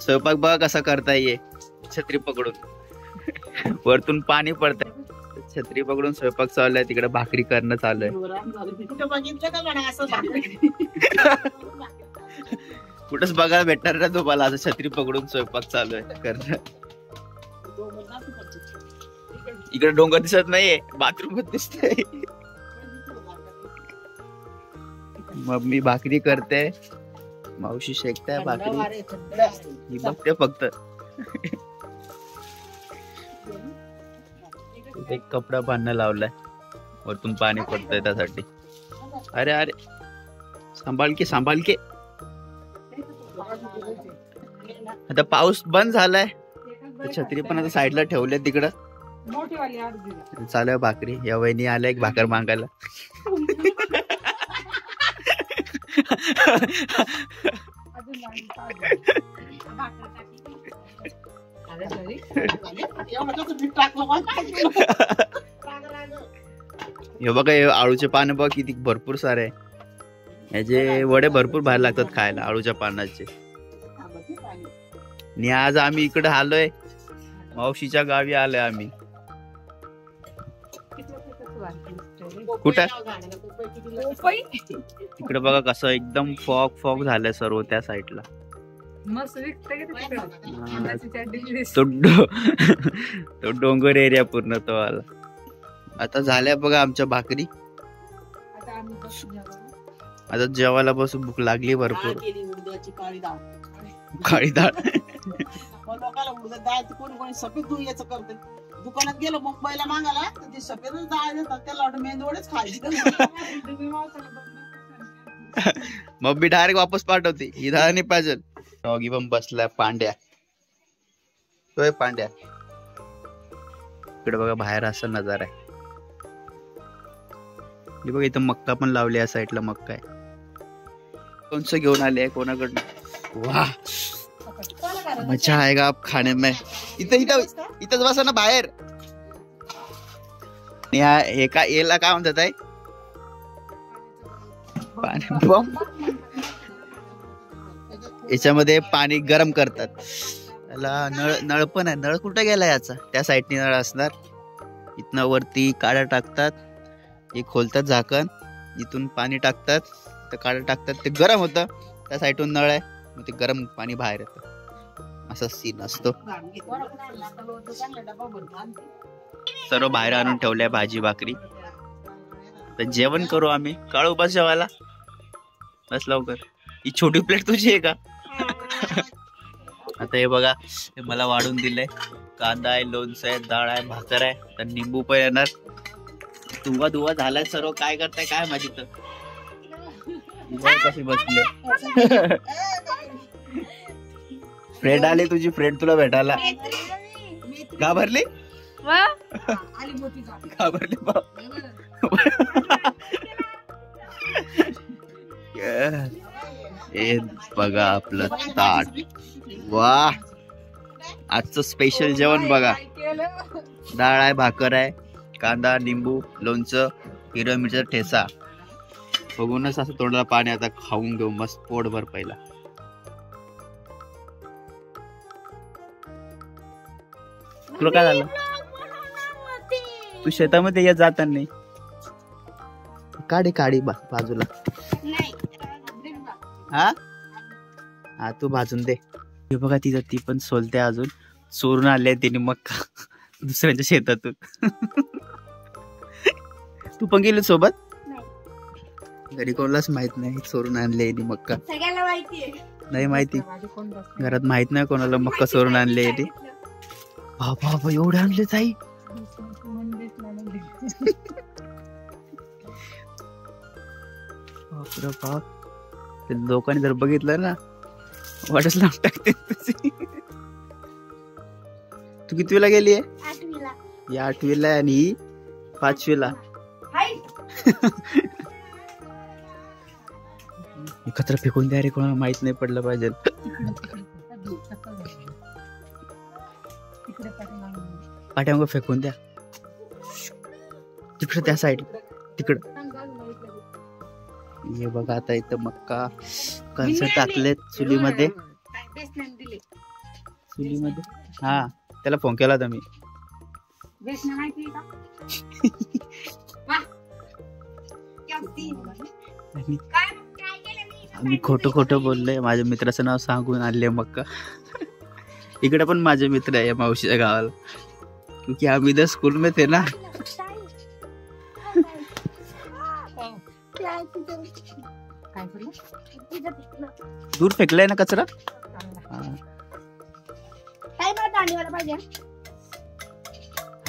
स्वयंपाक बघा कसा करता ये, छत्री पकडून वरतून पाणी पडतंय, छत्री पकडून स्वयंपाक चालू आहे, तिकडे भाकरी करणं चालू आहे. कुठंच बघायला भेटणार ना तुम्हाला असं छत्री पकडून स्वयंपाक चालू आहे करणं. इकडे डोंगर दिसत नाहीये, बाथरूम दिसतंय. मम्मी भाकरी करते, मावशी शेकताय भाकरी, ही बघते फक्त. एक कपडा बांधणं लावलाय, वरतून पाणी पडतंय त्यासाठी. अरे अरे सांभाळ के. आता पाऊस बंद झालाय, छत्री पण आता साईडला ठेवले तिकडं. चालू आहे भाकरी. या वहिनी आल्या एक भाकर मागायला. हे बघा, हे आळूचे पान बघ किती भरपूर सारे. याचे वडे भरपूर बाहेर लागतात खायला आळूच्या पानाचे. आणि आज आम्ही इकडे आलोय, मावशीच्या गावी आलोय आम्ही. कुठं तिकडे बघा कसं एकदम फॉग झालंय सर्व त्या साईडला. तो डोंगर एरिया पूर्ण तो आला. आता झाल्या बघा आमच्या भाकरी. आता जेवायला बसून भूक लागली भरपूर. काळी डाळ कोणी सफेद दुयाचं करते. दुकानात गेलो मुंबईला मागायला, ते सफेदच डाळ देतात, त्याला वाटतं मेंदवडेच खायची. मम्मी डायरेक्ट वापस पाठवते, ही डाळ नाही पाहिजे. डॉगी पण बसलाय पांड्या. तोय पांड्या. इकडे बघा बाहेर असा नजारा आहे. हे बघा इथं मक्का पण लावली, या साईडला मक्का आहे. कोणचं घेऊन आले कोणाकडनं? वाह मजा आएगा आप खाने में. इथंच बसा ना बाहेर. याला काय म्हणतात आहे, पाणी बॉम्ब. याच्यामध्ये पाणी गरम करतात. याला नळ पण आहे. नळ कुठे गेला याचा? त्या साईडनी नळ असणार. इथनं वरती काड्या टाकतात, हे खोलतात झाकण, इथून पाणी टाकतात, तर काड्या टाकतात, ते गरम होतं. त्या साईडून नळ आहे, मग ते गरम पाणी बाहेर येतं. असा सीन असतो. सर्व बाहेर आणून ठेवलंय भाजी भाकरी. तर जेवण करू आम्ही. काळू बस जेवायला, बस लवकर. ही छोटी प्लेट तुझी आहे का? आता हे बघा, हे मला वाढून दिलंय. कांदा आहे, लोणचं आहे, डाळ आहे, भाकर आहे, तर निंबू पण येणार. धुवा झालाय सर्व. काय करताय काय माहिती. तर कशी बसले. फ्रेंड आली तुझी, फ्रेंड तुला भेटायला. घाबरली घाबरली हे बघा आपलं ताट. वा, आजचं स्पेशल जेवण बघा. डाळ आहे, भाकर आहे, कांदा, निंबू, लोणचं, हिरव्या मिरच्याचा ठेसा. बघूनच असं तोंडाला पाणी. आता खाऊन घेऊ मस्त पोटभर. पहिला तुला काय झालं? तू शेतामध्ये येत जाताना नाही. काढी बाजूला. हा तू भाजून दे. हे बघा तिथं ती पण सोलते अजून. चोरून आले तिने मक्का दुसऱ्यांच्या शेतातून. तू पण गेली सोबत? घरी कोणालाच माहित नाही चोरून आणले मक्का. सगळ्यांना माहिती नाही माहिती, घरात माहित नाही कोणाला मक्का चोरून आणले. बाबा एवढे आणले ताई. बाप, लोकांनी जर बघितलं ना वाटच लावून टाकते. तू कितवीला गेली आहे? 8वीला. या 8वीला आणि ही 5वीला. एकत्र फेकून द्या रे, कोणाला माहित नाही पडलं पाहिजे. पाठ्यामागं फेकून द्या तिकडे, त्या साईड तिकड. हे बघा आता इथं मक्का कणसं टाकलेत चुलीमध्ये. चुलीमध्ये. हा त्याला फोन केला होता मी. आम्ही खोटं बोललोय. माझ्या मित्राचं नाव सांगून आणले मक्का. इकडे पण माझे मित्र आहे मावशीच्या गावाला, क्योंकि हम इधर स्कूल में थे ना. दूर फेकलाय ना कचरा.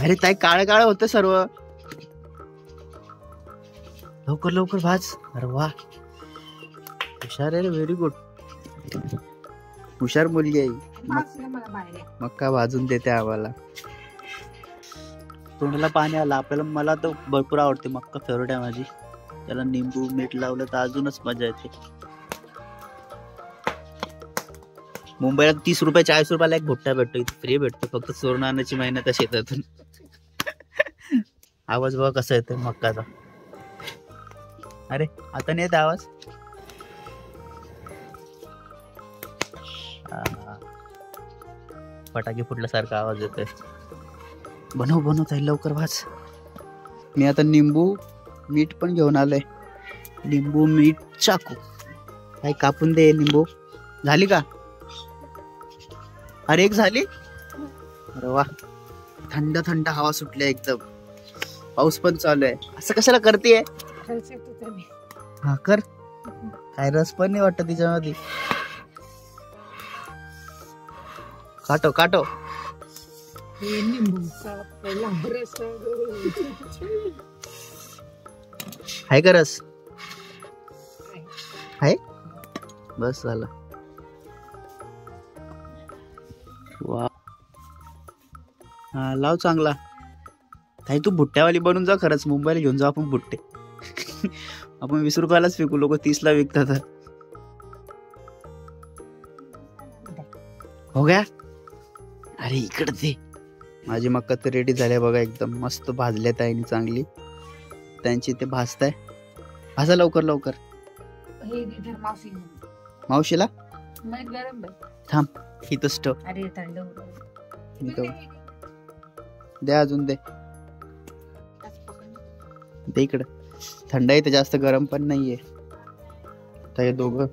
अरे ताई काळ काळ होतं सर्व. लवकर लवकर भाज. अरे वा हुशार आहे रे. Very good. हुशार मुलगी आहे. मक्का भाजून देते आम्हाला. तोंडाला पाणी आलं आपल्याला. मला तर भरपूर आवडते मक्का. फेवरेट आहे माझी. त्याला निंबू मीठ लावलं तर अजूनच मजा येते. मुंबईला 30 रुपये 40 रुपयाला एक भुट्टा भेटतो. इथे फ्री भेटतो. फक्त चोरून आणायची मेहनत आहे शेतातून. आवाज बघा कसा येतोय मक्काचा. अरे आता नाही येत आवाज. फटाके फुटल्यासारखा आवाज येतोय. बनव ताई लवकर भाज. मी आता निंबू मीठ पण घेऊन आलोय. लिंबू मीठ चाकू. काही कापून दे. लिंबू झाली का. अरे एक झाली. अरे वा थंड थंड हवा सुटली एकदम. पाऊस पण चालू आहे. असं कशाला करतेय. हा कर. काय रस पण नाही वाटत तिच्यामध्ये. काटो काटो. हाय का रस. हाय बस झालं. वा हा लाव चांगला. ताई तू भुट्ट्यावाली बनून जा. खरंच मुंबईला घेऊन जाऊ आपण भुट्टे. आपण 20 रुपयालाच विकू. लोक 30 ला विकतात. हो गया. अरे इकडे ते माझी मक्का तर रेडी झाल्या बघा. एकदम मस्त भाजल्या ताईने चांगली. त्यांची ते भाजताय. भाजा लवकर लवकर. मावशीला थांब इथंच ठेव. दे अजून दे. दे इकडं. थंड आहे. जास्त गरम पण नाहीये. तर हे दोघं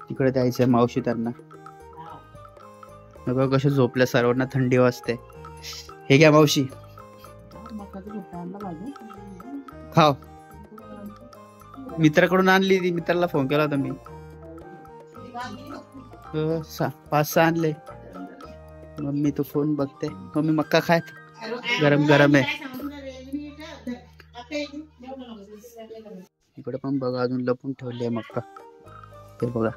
तिकडे द्यायचंय मावशी त्यांना. बघा कसे झोपल्या. सर्वांना थंडी वाजते. हे घ्या मावशी खाव. मित्राकडून आणली ती. मित्राला फोन केला होता मी. 5-6 आणले. मम्मी तो फोन बघते. मम्मी मक्का खाय. गरम गरम आहे. इकडे पण बघा अजून लपून ठेवली आहे मक्का. ते बघा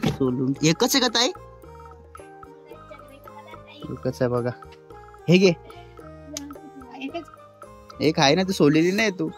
सोलून. एकच आहे का ताई. एकच आहे बघा. हे घे. एक आहे ना तू सोडलेली नाही तू.